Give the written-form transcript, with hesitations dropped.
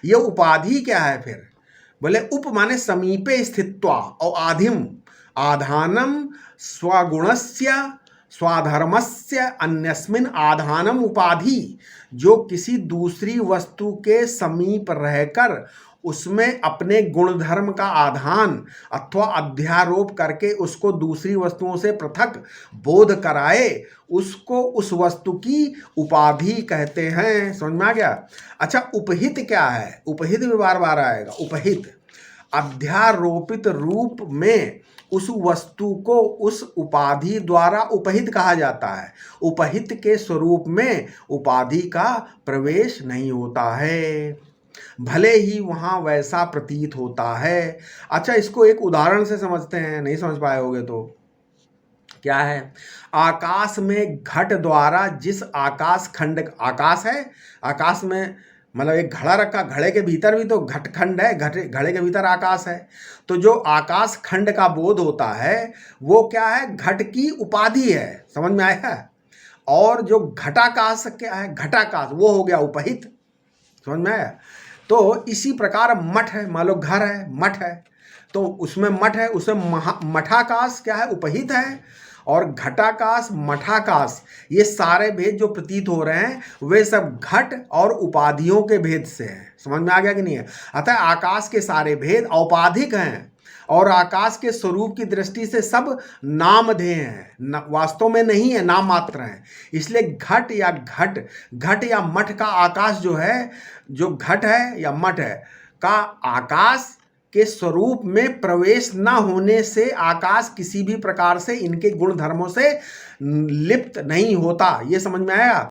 ये उपाधि क्या है फिर? बोले उप माने समीपे स्थित्वा और आधिम आधानम स्वगुणस्य स्वाधर्मस्य अन्यस्मिन आधानम उपाधि, जो किसी दूसरी वस्तु के समीप रहकर उसमें अपने गुणधर्म का आधान अथवा अध्यारोप करके उसको दूसरी वस्तुओं से पृथक बोध कराए, उसको उस वस्तु की उपाधि कहते हैं। समझ में आ गया? अच्छा, उपहित क्या है? उपहित भी बार बार आएगा। उपहित अध्यारोपित रूप में उस वस्तु को उस उपाधि द्वारा उपहित कहा जाता है। उपहित के स्वरूप में उपाधि का प्रवेश नहीं होता है, भले ही वहां वैसा प्रतीत होता है। अच्छा, इसको एक उदाहरण से समझते हैं, नहीं समझ पाए होगे तो। क्या है? आकाश में घट द्वारा जिस आकाश खंड, आकाश है, आकाश में मतलब एक घड़ा रखा, घड़े के भीतर भी तो घट खंड है, घड़े के भीतर आकाश है। तो जो आकाश खंड का बोध होता है वो क्या है? घट की उपाधि है। समझ में आया? और जो घटाकाश क्या है? घटाकाश वो हो गया उपहित। समझ में आया? तो इसी प्रकार मठ है, मान लो घर है, मठ है, तो उसमें मठ है, उसमें मठाकाश क्या है? उपहित है। और घटाकाश, मठाकाश, ये सारे भेद जो प्रतीत हो रहे हैं वे सब घट और उपाधियों के भेद से हैं। समझ में आ गया कि नहीं है? अतः आकाश के सारे भेद औपाधिक हैं और आकाश के स्वरूप की दृष्टि से सब नामधेय हैं, वास्तव में नहीं है, नाम मात्र हैं। इसलिए घट या मठ का आकाश जो है, जो घट है या मठ है का आकाश के स्वरूप में प्रवेश न होने से आकाश किसी भी प्रकार से इनके गुण धर्मों से लिप्त नहीं होता। ये समझ में आया?